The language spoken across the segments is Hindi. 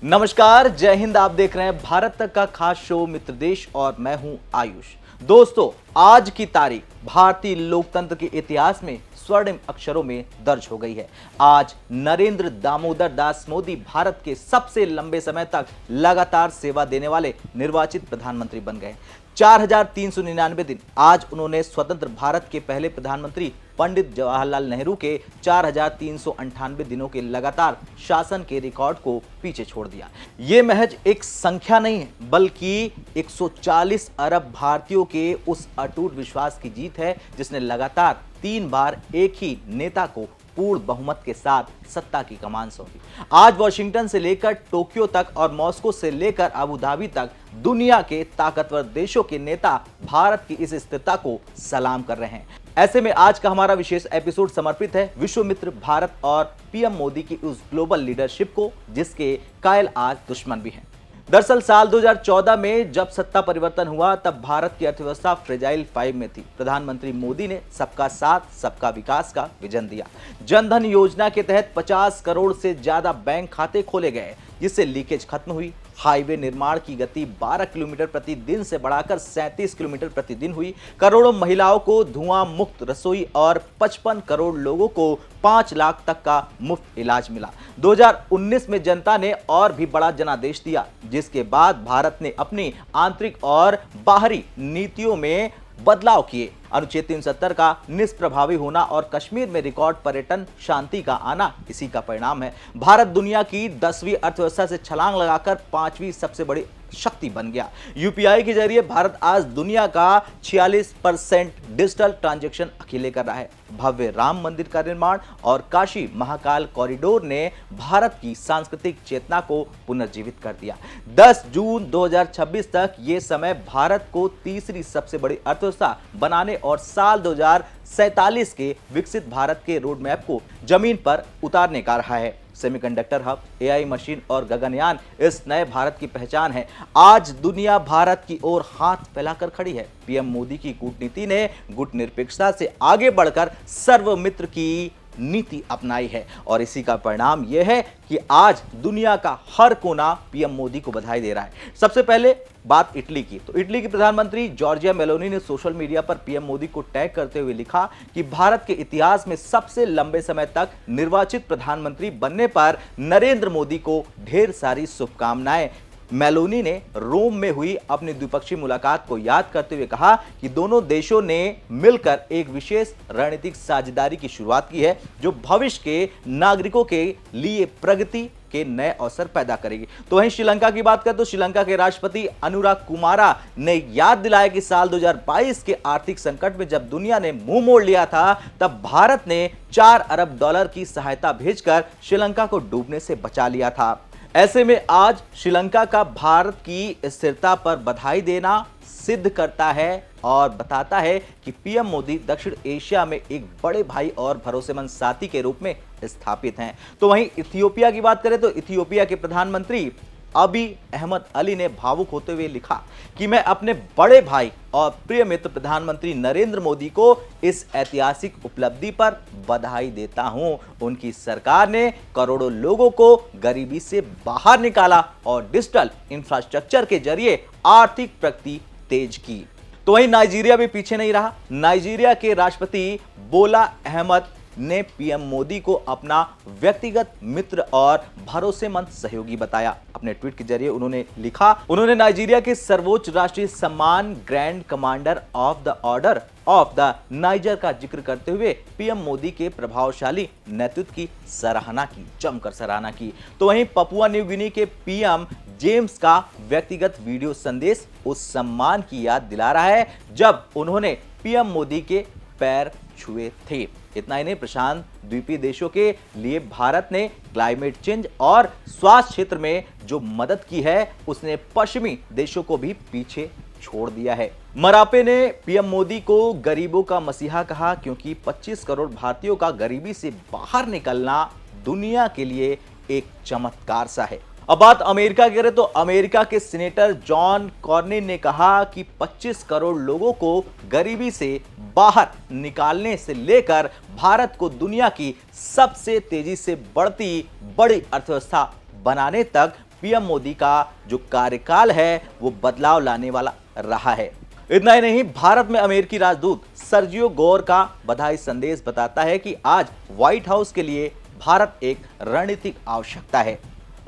नमस्कार, जय हिंद। आप देख रहे हैं भारत तक का खास शो मित्र देश और मैं हूं आयुष। दोस्तों, आज की तारीख भारतीय लोकतंत्र के इतिहास में स्वर्णिम अक्षरों में दर्ज हो गई है। आज नरेंद्र दामोदर दास मोदी भारत के सबसे लंबे समय तक लगातार सेवा देने वाले निर्वाचित प्रधानमंत्री बन गए। 4399 दिन आज उन्होंने स्वतंत्र भारत के पहले प्रधानमंत्री पंडित जवाहरलाल नेहरू के 4398 दिनों के लगातार शासन के रिकॉर्ड को पीछे छोड़ दिया। ये महज एक संख्या नहीं है, बल्कि 140 अरब भारतीयों के उस अटूट विश्वास की जीत है जिसने लगातार 3 बार एक ही नेता को पूर्ण बहुमत के साथ सत्ता की कमान सौंपी। आज वॉशिंगटन से लेकर टोक्यो तक और मॉस्को से लेकर अबू धाबी तक दुनिया के ताकतवर देशों के नेता भारत की इस स्थिरता को सलाम कर रहे हैं। ऐसे में आज का हमारा विशेष एपिसोड समर्पित है विश्व मित्र भारत और पीएम मोदी की उस ग्लोबल लीडरशिप को जिसके कायल आज दुश्मन भी हैं। दरअसल साल 2014 में जब सत्ता परिवर्तन हुआ तब भारत की अर्थव्यवस्था फ्रेजाइल 5 में थी। प्रधानमंत्री मोदी ने सबका साथ सबका विकास का विजन दिया। जनधन योजना के तहत 50 करोड़ से ज्यादा बैंक खाते खोले गए जिससे लीकेज खत्म हुई। हाईवे निर्माण की गति 12 किलोमीटर प्रति दिन से बढ़ाकर 37 किलोमीटर प्रति दिन हुई। करोड़ों महिलाओं को धुआं मुक्त रसोई और 55 करोड़ लोगों को 5 लाख तक का मुफ्त इलाज मिला। 2019 में जनता ने और भी बड़ा जनादेश दिया, जिसके बाद भारत ने अपनी आंतरिक और बाहरी नीतियों में बदलाव किए। अनुच्छेद 370 का निष्प्रभावी होना और कश्मीर में रिकॉर्ड पर्यटन शांति का आना इसी का परिणाम है। भारत दुनिया की 10वीं अर्थव्यवस्था से छलांग लगाकर 5वीं सबसे बड़ी शक्ति बन गया। यूपीआई के जरिए भारत आज दुनिया का 46% डिजिटल ट्रांजैक्शन अकेले कर रहा है। भव्य राम मंदिर का निर्माण और काशी महाकाल कॉरिडोर ने भारत की सांस्कृतिक चेतना को पुनर्जीवित कर दिया। 10 जून 2026 तक ये समय भारत को तीसरी सबसे बड़ी अर्थव्यवस्था बनाने और साल 2047 के विकसित भारत के रोड मैप को जमीन पर उतारने का रहा है। सेमीकंडक्टर हब, एआई मशीन और गगनयान इस नए भारत की पहचान है। आज दुनिया भारत की ओर हाथ फैलाकर खड़ी है। पीएम मोदी की कूटनीति ने गुटनिरपेक्षता से आगे बढ़कर सर्वमित्र की नीति अपनाई है और इसी का परिणाम यह है कि आज दुनिया का हर कोना पीएम मोदी को बधाई दे रहा है। सबसे पहले बात इटली की, तो इटली की प्रधानमंत्री जॉर्जिया मेलोनी ने सोशल मीडिया पर पीएम मोदी को टैग करते हुए लिखा कि भारत के इतिहास में सबसे लंबे समय तक निर्वाचित प्रधानमंत्री बनने पर नरेंद्र मोदी को ढेर सारी शुभकामनाएं। मेलोनी ने रोम में हुई अपनी द्विपक्षीय मुलाकात को याद करते हुए कहा कि दोनों देशों ने मिलकर एक विशेष रणनीतिक साझेदारी की शुरुआत की है जो भविष्य के नागरिकों के लिए प्रगति के नए अवसर पैदा करेगी। तो वहीं श्रीलंका की बात करें तो श्रीलंका के राष्ट्रपति अनुराग कुमारा ने याद दिलाया कि साल 2022 के आर्थिक संकट में जब दुनिया ने मुंह मोड़ लिया था तब भारत ने $4 अरब की सहायता भेजकर श्रीलंका को डूबने से बचा लिया था। ऐसे में आज श्रीलंका का भारत की स्थिरता पर बधाई देना सिद्ध करता है और बताता है कि पीएम मोदी दक्षिण एशिया में एक बड़े भाई और भरोसेमंद साथी के रूप में स्थापित हैं। तो वहीं इथियोपिया की बात करें तो इथियोपिया के प्रधानमंत्री अबी अहमद अली ने भावुक होते हुए लिखा कि मैं अपने बड़े भाई और प्रिय मित्र प्रधानमंत्री नरेंद्र मोदी को इस ऐतिहासिक उपलब्धि पर बधाई देता हूं। उनकी सरकार ने करोड़ों लोगों को गरीबी से बाहर निकाला और डिजिटल इंफ्रास्ट्रक्चर के जरिए आर्थिक प्रगति तेज की। तो वहीं नाइजीरिया भी पीछे नहीं रहा। नाइजीरिया के राष्ट्रपति बोला अहमद ने पीएम मोदी को अपना व्यक्तिगत मित्र और भरोसेमंद सहयोगी बताया। अपने ट्वीट के जरिए उन्होंने लिखा, उन्होंने नाइजीरिया के सर्वोच्च राष्ट्रीय सम्मान grand commander of the order of the niger का जिक्र करते हुए पीएम मोदी के प्रभावशाली नेतृत्व की सराहना की, जमकर सराहना की। तो वहीं पपुआ न्यू गिनी के पीएम जेम्स का व्यक्तिगत वीडियो संदेश उस सम्मान की याद दिला रहा है जब उन्होंने पीएम मोदी के पैर छुए थे। इतना ही नहीं, प्रशांत द्वीपीय देशों के लिए भारत ने क्लाइमेट चेंज और स्वास्थ्य क्षेत्र में जो मदद की है उसने पश्चिमी देशों को भी पीछे छोड़ दिया है। मरापे ने पीएम मोदी को गरीबों का मसीहा कहा क्योंकि 25 करोड़ भारतीयों का गरीबी से बाहर निकलना दुनिया के लिए एक चमत्कार सा है। अब बात अमेरिका की करें तो अमेरिका के सीनेटर जॉन कॉर्निन ने कहा कि 25 करोड़ लोगों को गरीबी से बाहर निकालने से लेकर भारत को दुनिया की सबसे तेजी से बढ़ती बड़ी अर्थव्यवस्था बनाने तक पीएम मोदी का जो कार्यकाल है वो बदलाव लाने वाला रहा है। इतना ही नहीं, भारत में अमेरिकी राजदूत सर्जियो गोर का बधाई संदेश बताता है कि आज व्हाइट हाउस के लिए भारत एक रणनीतिक आवश्यकता है।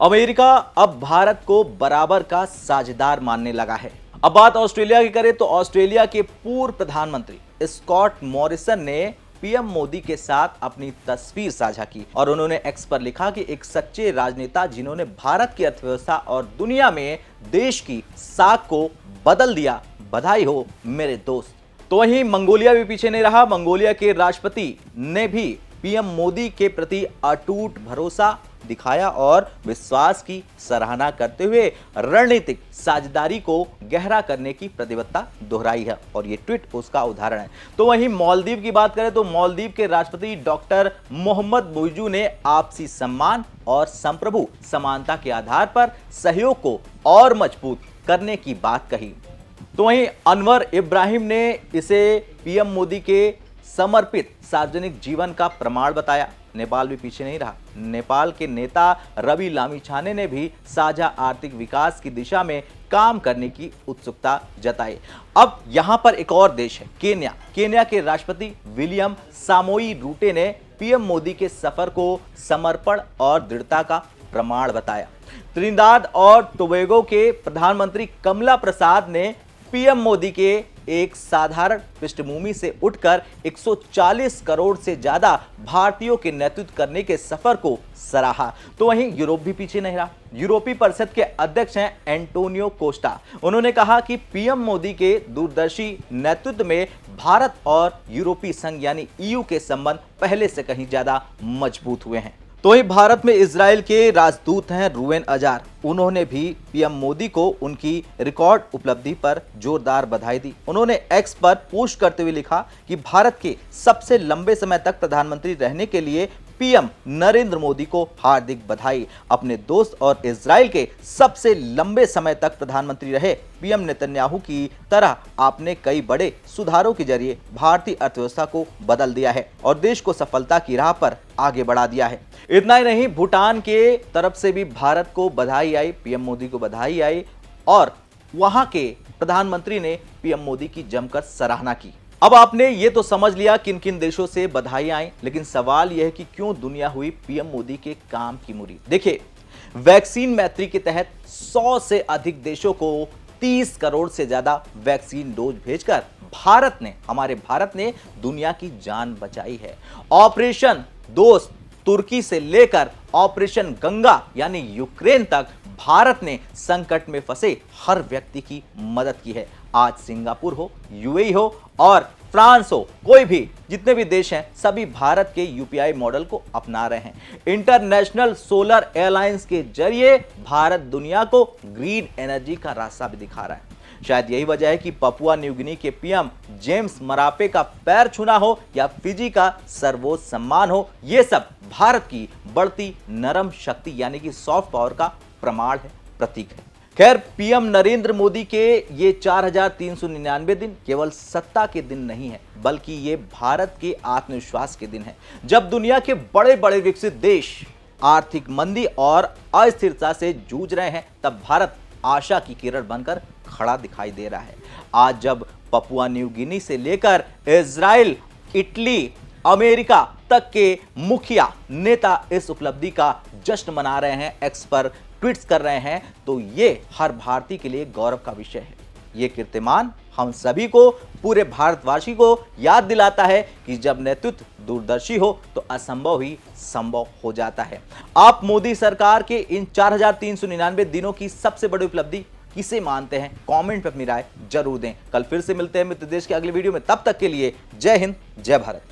अमेरिका अब भारत को बराबर का साझेदार मानने लगा है। अब बात ऑस्ट्रेलिया की करें तो ऑस्ट्रेलिया के पूर्व प्रधानमंत्री स्कॉट मॉरिसन ने पीएम मोदी के साथ अपनी तस्वीर साझा की और उन्होंने एक्स पर लिखा कि एक सच्चे राजनेता जिन्होंने भारत की अर्थव्यवस्था और दुनिया में देश की साख को बदल दिया, बधाई हो मेरे दोस्त। तो वहीं मंगोलिया भी पीछे नहीं रहा। मंगोलिया के राष्ट्रपति ने भी पीएम मोदी के प्रति अटूट भरोसा दिखाया और विश्वास की सराहना करते हुए रणनीतिक साझेदारी को गहरा करने की प्रतिबद्धता दोहराई है और ये ट्वीट उसका उदाहरण है। तो वहीं मालदीव की बात करें तो मालदीव के राष्ट्रपति डॉक्टर मोहम्मद मुइजू ने आपसी सम्मान और संप्रभु समानता के आधार पर सहयोग को और मजबूत करने की बात कही। तो वहीं अनवर इब्राहिम ने इसे पीएम मोदी के समर्पित सार्वजनिक जीवन का प्रमाण बताया। नेपाल भी पीछे नहीं रहा। नेपाल के नेता रवि लामिछाने ने भी साझा आर्थिक विकास की दिशा में काम करने की उत्सुकता जताई। अब यहां पर एक और देश है केन्या। केन्या के राष्ट्रपति विलियम सामोई रूटे ने पीएम मोदी के सफर को समर्पण और दृढ़ता का प्रमाण बताया। त्रिनिदाद और टोबैगो के प्रधानमंत्री कमला प्रसाद ने पीएम मोदी के एक साधारण पृष्ठभूमि से उठकर 140 करोड़ से ज्यादा भारतीयों के नेतृत्व करने के सफर को सराहा। तो वहीं यूरोप भी पीछे नहीं रहा। यूरोपीय परिषद के अध्यक्ष हैं एंटोनियो कोस्टा। उन्होंने कहा कि पीएम मोदी के दूरदर्शी नेतृत्व में भारत और यूरोपीय संघ यानी ईयू के संबंध पहले से कहीं ज्यादा मजबूत हुए हैं। तो वहीं भारत में इजराइल के राजदूत हैं रूवेन अजार। उन्होंने भी पीएम मोदी को उनकी रिकॉर्ड उपलब्धि पर जोरदार बधाई दी। उन्होंने एक्स पर पोस्ट करते हुए लिखा कि भारत के सबसे लंबे समय तक प्रधानमंत्री रहने के लिए पीएम नरेंद्र मोदी को हार्दिक बधाई। अपने दोस्त और इजराइल के सबसे लंबे समय तक प्रधानमंत्री रहे पीएम नेतन्याहू की तरह आपने कई बड़े सुधारों के जरिए भारतीय अर्थव्यवस्था को बदल दिया है और देश को सफलता की राह पर आगे बढ़ा दिया है। इतना ही नहीं, भूटान के तरफ से भी भारत को बधाई आई, पीएम मोदी को बधाई आई और वहां के प्रधानमंत्री ने पीएम मोदी की जमकर सराहना की। अब आपने ये तो समझ लिया किन किन देशों से बधाई आई, लेकिन सवाल यह है कि क्यों दुनिया हुई पीएम मोदी के काम की मुरीद। देखिए, वैक्सीन मैत्री के तहत 100 से अधिक देशों को 30 करोड़ से ज्यादा वैक्सीन डोज भेजकर हमारे भारत ने दुनिया की जान बचाई है। ऑपरेशन दोस्त तुर्की से लेकर ऑपरेशन गंगा यानी यूक्रेन तक भारत ने संकट में फंसे हर व्यक्ति की मदद की है। आज सिंगापुर हो, यूएई हो और फ्रांस हो, कोई भी जितने भी देश हैं सभी भारत के यूपीआई मॉडल को अपना रहे हैं। इंटरनेशनल सोलर एलायंस के जरिए भारत दुनिया को ग्रीन एनर्जी का रास्ता भी दिखा रहा है। शायद यही वजह है कि पपुआ न्यू गिनी के पीएम जेम्स मरापे का पैर छूना हो या फिजी का सर्वोच्च सम्मान हो, ये सब भारत की बढ़ती नरम शक्ति यानी कि सॉफ्ट पावर का प्रमाण है, प्रतीक है। खैर, पीएम नरेंद्र मोदी के ये 4399 दिन केवल सत्ता के दिन नहीं है, बल्कि ये भारत के आत्मविश्वास के दिन है। जब दुनिया के बड़े बड़े विकसित देश आर्थिक मंदी और अस्थिरता से जूझ रहे हैं, तब भारत आशा की किरण बनकर खड़ा दिखाई दे रहा है। आज जब पपुआ न्यू गिनी से लेकर इजराइल, इटली, अमेरिका तक के मुखिया नेता इस उपलब्धि का जश्न मना रहे हैं, एक्स पर ट्वीट्स कर रहे हैं, तो ये हर भारतीय के लिए गौरव का विषय है। ये कीर्तिमान हम सभी को, पूरे भारतवासी को याद दिलाता है कि जब नेतृत्व दूरदर्शी हो तो असंभव ही संभव हो जाता है। आप मोदी सरकार के इन 4399 दिनों की सबसे बड़ी उपलब्धि किसे मानते हैं? कमेंट पे अपनी राय जरूर दें। कल फिर से मिलते हैं मित्र देश के अगले वीडियो में। तब तक के लिए जय हिंद, जय भारत।